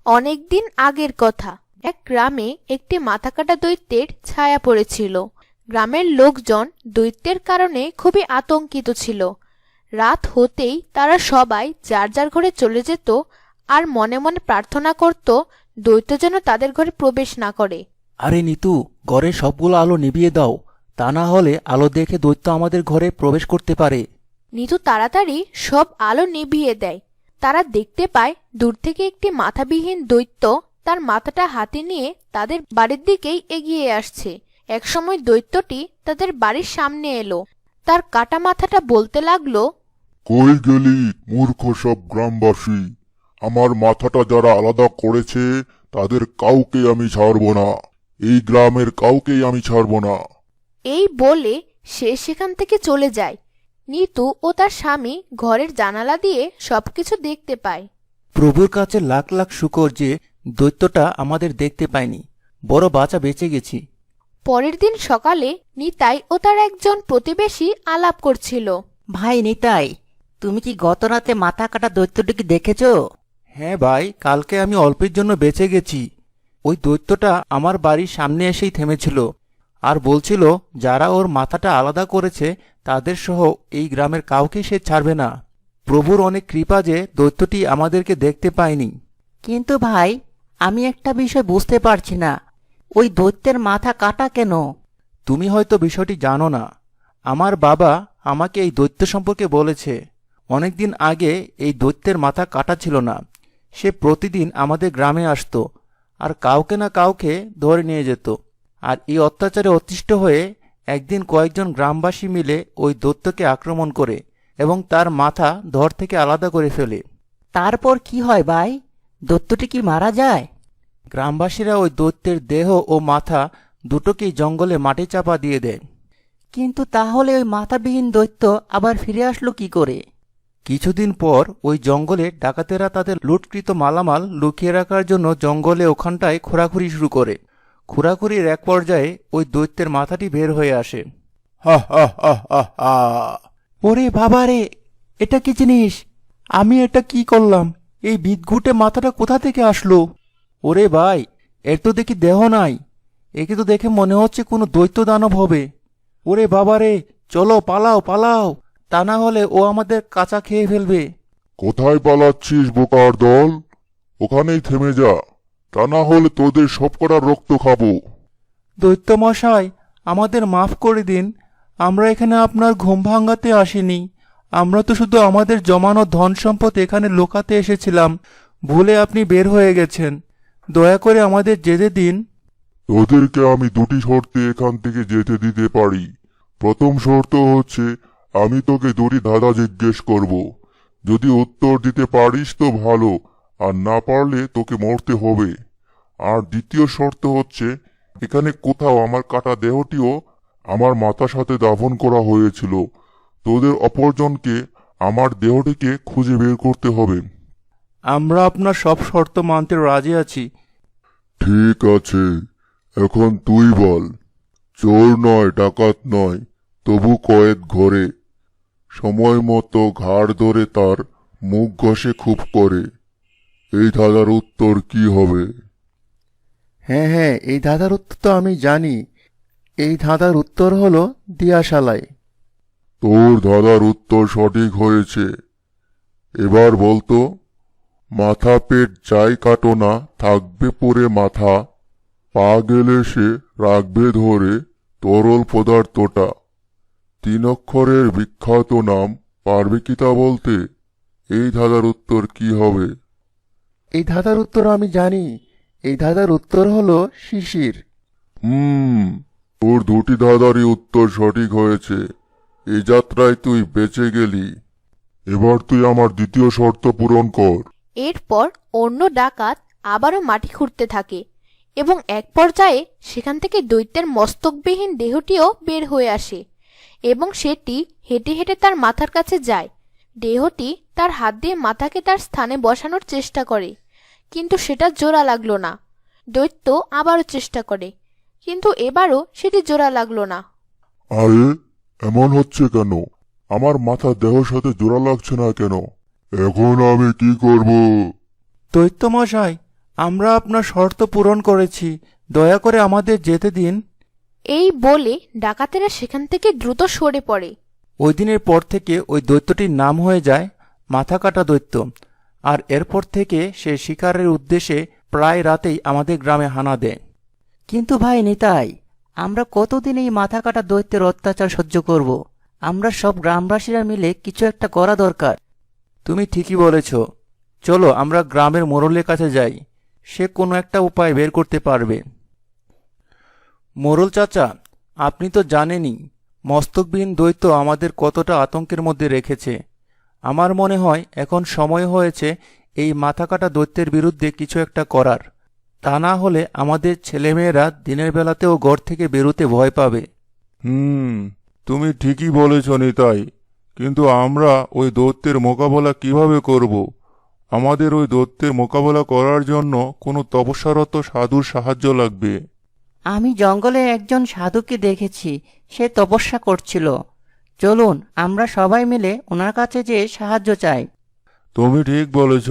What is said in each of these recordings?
অনেকদিন আগের কথা। এক গ্রামে একটি মাথাকাটা দৈত্যের ছায়া পড়েছিল। গ্রামের লোকজন দৈত্যের কারণে খুবই আতঙ্কিত ছিল। রাত হতেই তারা সবাই যার যার ঘরে চলে যেত আর মনে মনে প্রার্থনা করত দৈত্য যেন তাদের ঘরে প্রবেশ না করে। আরে নিতু, ঘরের সবগুলো আলো নিভিয়ে দাও, তা না হলে আলো দেখে দৈত্য আমাদের ঘরে প্রবেশ করতে পারে। নিতু তাড়াতাড়ি সব আলো নিভিয়ে দেয়। তারা দেখতে পায় দূর থেকে একটি মাথাবিহীন দৈত্য তার মাথাটা হাতে নিয়ে তাদের বাড়ির দিকেই এগিয়ে আসছে। একসময় দৈত্যটি তাদের বাড়ির সামনে এলো। তার কাটা মাথাটা বলতে লাগলো, কই গেলি মূর্খ সব গ্রামবাসী? আমার মাথাটা যারা আলাদা করেছে তাদের কাউকে আমি ছাড়ব না। এই গ্রামের কাউকেই আমি ছাড়ব না। এই বলে সে সেখান থেকে চলে যায়। নিতু ও তার স্বামী ঘরের জানালা দিয়ে সবকিছু দেখতে পায়। প্রভুর কাছে লাখ লাখ শুকর যে দৈত্যটা আমাদের দেখতে পায়নি, বড় বাঁচা বেঁচে গেছি। পরের দিন সকালে নিতাই ও তার একজন প্রতিবেশী আলাপ করছিল। ভাই নিতাই, তুমি কি গত রাতে মাথা কাটা দৈত্যটিকে দেখেছো? হ্যাঁ ভাই, কালকে আমি অল্পের জন্য বেঁচে গেছি। ওই দৈত্যটা আমার বাড়ির সামনে এসেই থেমেছিল আর বলছিল যারা ওর মাথাটা আলাদা করেছে তাদের সহ এই গ্রামের কাউকে সে ছাড়বে না। প্রভুর অনেক কৃপা যে দৈত্যটি আমাদেরকে দেখতে পায়নি। কিন্তু ভাই, আমি একটা বিষয় বুঝতে পারছি না, ওই দৈত্যের মাথা কাটা কেন? তুমি হয়তো বিষয়টি জানো না। আমার বাবা আমাকে এই দৈত্য সম্পর্কে বলেছে। অনেকদিন আগে এই দৈত্যের মাথা কাটা ছিল না। সে প্রতিদিন আমাদের গ্রামে আসতো আর কাউকে না কাউকে ধরে নিয়ে যেত। আর এই অত্যাচারে অতিষ্ঠ হয়ে একদিন কয়েকজন গ্রামবাসী মিলে ওই দৈত্যকে আক্রমণ করে এবং তার মাথা ধর থেকে আলাদা করে ফেলে। তারপর কি হয় ভাই? দৈত্যটি কি মারা যায়? গ্রামবাসীরা ওই দৈত্যের দেহ ও মাথা দুটোকেই জঙ্গলে মাটি চাপা দিয়ে দেয়। কিন্তু তাহলে ওই মাথাবিহীন দৈত্য আবার ফিরে আসলো কি করে? কিছুদিন পর ওই জঙ্গলে ডাকাতেরা তাদের লুটকৃত মালামাল লুকিয়ে রাখার জন্য জঙ্গলে ওখানটায় খোঁড়াখুড়ি শুরু করে। খোঁড়াখুড়ির এক পর্যায়ে ওই দৈত্যের মাথাটি বের হয়ে আসে। হা হা হা হা হা! ওরে বাবারে, এটা কি জিনিস? আমি এটা কি করলাম? এই বিদঘুটে মাথাটা কোথা থেকে আসলো? ওরে ভাই, এর তো দেখি দেহ নাই। একে তো দেখে মনে হচ্ছে কোনো দৈত্য দানব হবে। ওরে বাবারে, চলো পালাও পালাও, তা না হলে ও আমাদের কাঁচা খেয়ে ফেলবে। কোথায় পালাচ্ছিস বোকার দল? ওখানেই থেমে যা, তা না হলে তোদের সবকটার রক্ত খাবো। দৈত্যমশাই, আমাদের মাফ করে দিন। আমরা এখানে আপনার ঘুম ভাঙাতে আসিনি। আমরা তো শুধু আমাদের জমানো ধন সম্পদ এখানে লুকাতে এসেছিলাম। ভুলে আপনি বের হয়ে গেছেন। দয়া করে আমাদের যেতে দিন। তোদেরকে আমি দুটি শর্তে এখান থেকে যেতে দিতে পারি। প্রথম শর্ত হচ্ছে আমি তোকে দুটি ধাঁধা জিজ্ঞেস করব। যদি উত্তর দিতে পারিস তো ভালো, আর না পারলে তোকে মরতে হবে। আর দ্বিতীয় শর্ত হচ্ছে এখানে কোথাও আমার কাটা দেহটিও আমার মাথার সাথে দাফন করা হয়েছিল। তোদের অপরজনকে আমার দেহটিকে খুঁজে বের করতে হবে। আমরা আপনার সব শর্ত মানতে রাজি আছি। ঠিক আছে, এখন তুই বল। চোর নয়, ডাকাত নয়, তবু কয়েদ ঘরে। সময় মতো ঘাড় ধরে তার মুখ ঘষে খুব করে। এই ধাঁধার উত্তর কি হবে? হ্যাঁ হ্যাঁ, এই ধাঁধার উত্তর তো আমি জানি। এই ধাঁধার উত্তর হলো দিয়াশালাই। তোর ধাঁধার উত্তর সঠিক হয়েছে। এবার বলতো, মাথা পেট যাই কাটো না থাকবে পড়ে মাথা, পা গেলে সে রাখবে ধরে তরল পদার্থটা। 3 অক্ষরের বিখ্যাত নাম, পারবে কি তা বলতে? এই ধাঁধার উত্তর কি হবে? এই ধাঁধার উত্তর আমি জানি। এই ধাঁধার উত্তর হলো শিশির। তোর দুটি ধাঁধারই উত্তর সঠিক হয়েছে। এই যাত্রায় তুই বেঁচে গেলি। এবার তুই আমার দ্বিতীয় শর্ত পূরণ কর। এরপর অন্য ডাকাত আবারও মাটি খুঁড়তে থাকে এবং এক পর্যায়ে সেখান থেকে দৈত্যের মস্তকবিহীন দেহটিও বের হয়ে আসে এবং সেটি হেঁটে হেঁটে তার মাথার কাছে যায়। দেহটি তার হাত দিয়ে মাথাকে তার স্থানে বসানোর চেষ্টা করে, কিন্তু সেটা জোড়া লাগলো না। দৈত্য আবারও চেষ্টা করে, কিন্তু এবারও সেটি জোড়া লাগলো না। আরে, এমন হচ্ছে কেন? আমার মাথা দেহর সাথে জোড়া লাগছে না কেন? এখন আমি কি করব? দৈত্যমশাই, আমরা আপনার শর্ত পূরণ করেছি, দয়া করে আমাদের যেতে দিন। এই বলে ডাকাতেরা সেখান থেকে দ্রুত সরে পড়ে। ওই দিনের পর থেকে ওই দৈত্যটির নাম হয়ে যায় মাথা কাটা দৈত্য। আর এরপর থেকে সে শিকারের উদ্দেশ্যে প্রায় রাতেই আমাদের গ্রামে হানা দেয়। কিন্তু ভাই নিতাই, আমরা কতদিন এই মাথা কাটা দৈত্যের অত্যাচার সহ্য করব? আমরা সব গ্রামবাসীরা মিলে কিছু একটা করা দরকার। তুমি ঠিকই বলেছ, চলো আমরা গ্রামের মোড়লের কাছে যাই, সে কোনো একটা উপায় বের করতে পারবে। মোড়ল চাচা, আপনি তো জানেনই মস্তকবিহীন দৈত্য আমাদের কতটা আতঙ্কের মধ্যে রেখেছে। আমার মনে হয় এখন সময় হয়েছে এই মাথা কাটা দৈত্যের বিরুদ্ধে কিছু একটা করার। তা না হলে আমাদের ছেলেমেয়েরা দিনের বেলাতেও ঘর থেকে বেরোতে ভয় পাবে। তুমি ঠিকই বলেছ নিতাই, কিন্তু আমরা ওই দৈত্যের মোকাবেলা কিভাবে করব? আমাদের ওই দৈত্যের মোকাবেলা করার জন্য কোনো তপস্যারত সাধুর সাহায্য লাগবে। আমি জঙ্গলে একজন সাধুকে দেখেছি, সে তপস্যা করছিল। চলুন আমরা সবাই মিলে ওনার কাছে যেয়ে সাহায্য চাই। তুমি ঠিক বলেছ,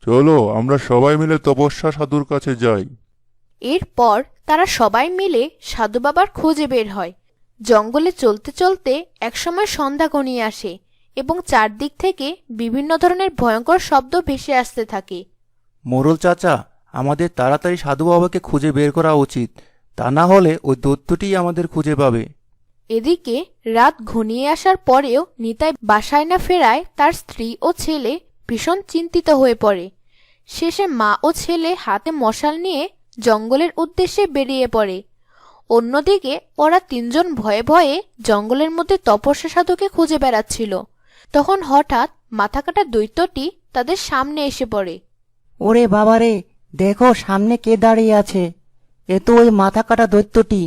চলো আমরা সবাই মিলে তপস্যা সাধুর কাছে যাই। এরপর তারা সবাই মিলে সাধু বাবার খোঁজে বের হয়। জঙ্গলে চলতে চলতে একসময় সন্ধ্যা ঘনিয়ে আসে এবং চারদিক থেকে বিভিন্ন ধরনের ভয়ঙ্কর শব্দ ভেসে আসতে থাকে। মোড়ল চাচা, আমাদের তাড়াতাড়ি সাধু বাবাকে খুঁজে বের করা উচিত, তা না হলে ওই দৈত্যটিই আমাদের খুঁজে পাবে। এদিকে রাত ঘনিয়ে আসার পরেও নিতাই বাসায় না ফেরায় তার স্ত্রী ও ছেলে ভীষণ চিন্তিত হয়ে পড়ে। শেষে মা ও ছেলে হাতে মশাল নিয়ে জঙ্গলের উদ্দেশ্যে বেরিয়ে পড়ে। অন্যদিকে ওরা তিনজন ভয়ে ভয়ে জঙ্গলের মধ্যে তপস্যা সাধুকে খুঁজে বেড়াচ্ছিল। তখন হঠাৎ মাথাকাটা দৈত্যটি তাদের সামনে এসে পড়ে। ওরে বাবারে, দেখো সামনে কে দাঁড়িয়ে আছে! এ তো ওই মাথা কাটা দৈত্যটি।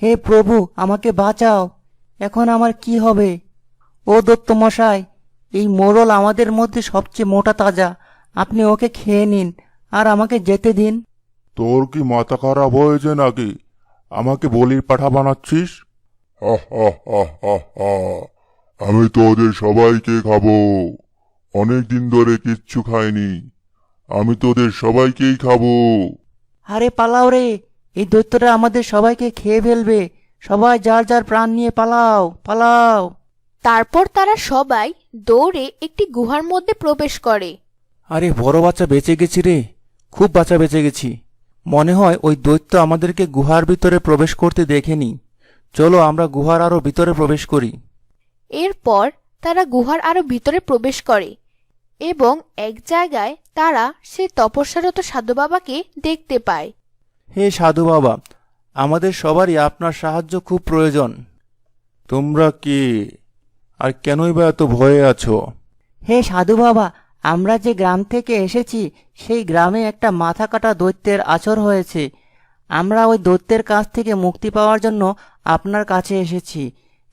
হে প্রভু, আমাকে বাঁচাও! এখন আমার কি হবে? ও দৈত্য মশাই, এই মোড়ল আমাদের মধ্যে সবচেয়ে মোটা তাজা, আপনি ওকে খেয়ে নিন আর আমাকে যেতে দিন। তোর কি মাথা খারাপ হয়েছে নাকি? আমাকে বলির পাঠা বানাচ্ছিস? আমি তো ওদের সবাইকে খাবো। অনেক দিন ধরে কিচ্ছু খাইনি, আমি তোদের সবাইকেই খাবো। আরে পালাও রে, এই দৈত্যটা আমাদের সবাইকে খেয়ে ফেলবে। সবাই যার যার প্রাণ নিয়ে পালাও, পালাও! তারপর তারা সবাই দৌড়ে একটি গুহার মধ্যে প্রবেশ করে। আরে বড় বাচ্চা, বেঁচে গেছি রে, খুব বাচ্চা বেঁচে গেছি। মনে হয় ওই দৈত্য আমাদেরকে গুহার ভিতরে প্রবেশ করতে দেখেনি। চলো আমরা গুহার আরো ভিতরে প্রবেশ করি। এরপর তারা গুহার আরো ভিতরে প্রবেশ করে এবং এক জায়গায় তারা সেই তপস্যারত সাধু বাবাকে দেখতে পায়। হে সাধু বাবা, আমাদের সবারই আপনার সাহায্য খুব প্রয়োজন। তোমরা কে, আর কেনই বা এত ভয়ে আছো? হে সাধু বাবা, আমরা যে গ্রাম থেকে এসেছি সেই গ্রামে একটা মাথা কাটা দৈত্যের আচর হয়েছে। আমরা ওই দৈত্যের কাছ থেকে মুক্তি পাওয়ার জন্য আপনার কাছে এসেছি।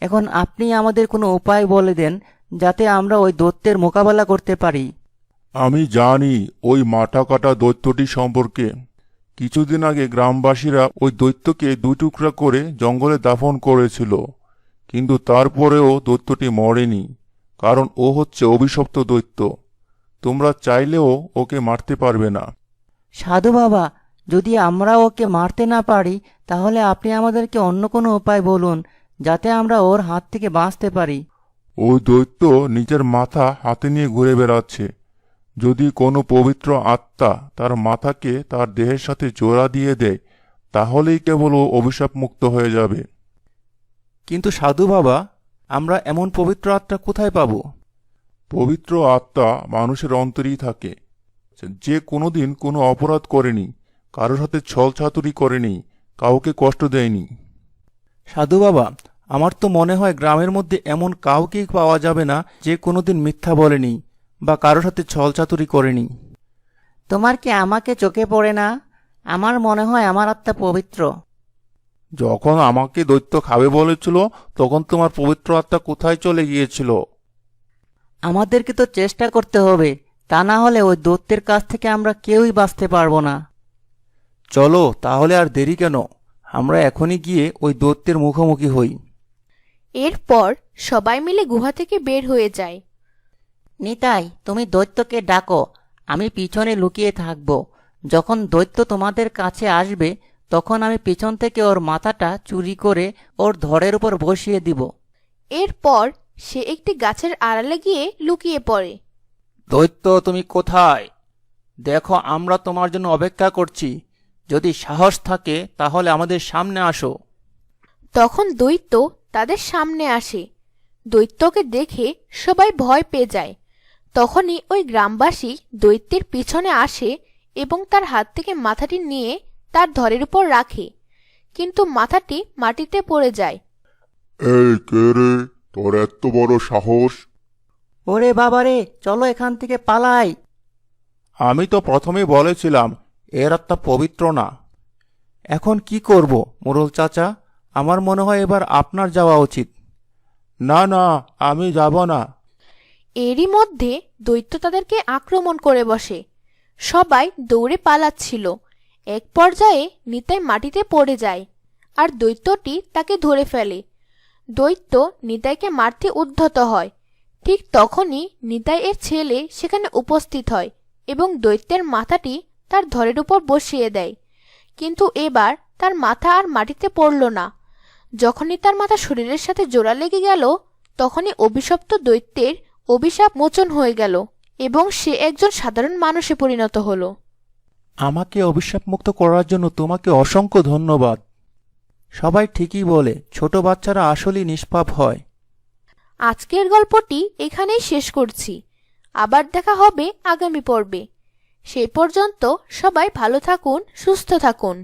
এখন আপনি আমাদের কোনো উপায় বলে দেন যাতে আমরা ওই দৈত্যের মোকাবেলা করতে পারি। আমি জানি ওই মাথা কাটা দৈত্যটি সম্পর্কে। কিছুদিন আগে গ্রামবাসীরা ওই দৈত্যকে দুই টুকরা করে জঙ্গলে দাফন করেছিল, কিন্তু তারপরেও দৈত্যটি মরেনি, কারণ ও হচ্ছে অভিশপ্ত দৈত্য। তোমরা চাইলেও ওকে মারতে পারবে না। সাধু বাবা, যদি আমরা ওকে মারতে না পারি তাহলে আপনি আমাদেরকে অন্য কোনো উপায় বলুন যাতে আমরা ওর হাত থেকে বাঁচতে পারি। ওই দৈত্য নিজের মাথা হাতে নিয়ে ঘুরে বেড়াচ্ছে। যদি কোনো পবিত্র আত্মা তার মাথাকে তার দেহের সাথে জোড়া দিয়ে দেয়, তাহলেই কেবল ও অভিশাপ মুক্ত হয়ে যাবে। কিন্তু সাধু বাবা, আমরা এমন পবিত্র আত্মা কোথায় পাব? পবিত্র আত্মা মানুষের অন্তরেই থাকে। যে কোনোদিন কোনো অপরাধ করেনি, কারোর সাথে ছলছাতুরি করেনি, কাউকে কষ্ট দেয়নি। সাধু বাবা, আমার তো মনে হয় গ্রামের মধ্যে এমন কাউকেই পাওয়া যাবে না যে কোনোদিন মিথ্যা বলেনি বা কারোর সাথে ছলচাতুরি করেনি। তোমার কি আমাকে চোখে পড়ে না? আমার মনে হয় আমার আত্মা পবিত্র। যখন আমাকে দৈত্য খাবে বলেছিল, তখন তোমার পবিত্র আত্মা কোথায় চলে গিয়েছিল? আমাদেরকে তো চেষ্টা করতে হবে, তা না হলে ওই দৈত্যের কাছ থেকে আমরা কেউই বাঁচতে পারবো না। চলো তাহলে আর দেরি কেন, আমরা এখনই গিয়ে ওই দৈত্যের মুখোমুখি হই। এরপর সবাই মিলে গুহা থেকে বের হয়ে যায়। নিতাই, তুমি দৈত্যকে ডাকো, আমি পিছনে লুকিয়ে থাকবো। যখন দৈত্য তোমাদের কাছে আসবে তখন আমি পিছন থেকে ওর মাথাটা চুরি করে ওর ধড়ের উপর বসিয়ে দিব। এরপর সে একটি গাছের আড়ালে গিয়ে লুকিয়ে পড়ে। দৈত্য, তুমি কোথায়? দেখো, আমরা তোমার জন্য অপেক্ষা করছি। যদি সাহস থাকে তাহলে আমাদের সামনে আসো। তখন দৈত্য তাদের সামনে আসে। দৈত্যকে দেখে সবাই ভয় পেয়ে যায়। তখনই ওই গ্রামবাসী দৈত্যের পিছনে আসে এবং তার হাত থেকে মাথাটি নিয়ে তার ধরের উপর রাখে, কিন্তু মাথাটি মাটিতে পড়ে যায়। এই কে রে, তোর এত বড় সাহস? ওরে বাবারে, চলো এখান থেকে পালাই। আমি তো প্রথমেই বলেছিলাম এর আত্মা পবিত্র না। এখন কি করব মোড়ল চাচা? আমার মনে হয় এবার আপনার যাওয়া উচিত। না না, আমি যাব না। এরই মধ্যে দৈত্য তাদেরকে আক্রমণ করে বসে। সবাই দৌড়ে পালাচ্ছিল। এক পর্যায়ে নিতাই মাটিতে পড়ে যায় আর দৈত্যটি তাকে ধরে ফেলে। দৈত্য নিতাইকে মারতে উদ্ধত হয়। ঠিক তখনই নিতাই এর ছেলে সেখানে উপস্থিত হয় এবং দৈত্যের মাথাটি তার ধরের উপর বসিয়ে দেয়। কিন্তু এবার তার মাথা আর মাটিতে পড়ল না। যখনই তার মাথা শরীরের সাথে জোড়া লেগে গেল, তখনই অভিশপ্ত দৈত্যের অভিশাপ মোচন হয়ে গেল এবং সে একজন সাধারণ মানুষে পরিণত হলো। আমাকে অভিশাপমুক্ত করার জন্য তোমাকে অসংখ্য ধন্যবাদ। সবাই ঠিকই বলে, ছোট বাচ্চারা আসলেই নিষ্পাপ হয়। আজকের গল্পটি এখানেই শেষ করছি। আবার দেখা হবে আগামী পর্বে। সেই পর্যন্ত সবাই ভালো থাকুন, সুস্থ থাকুন।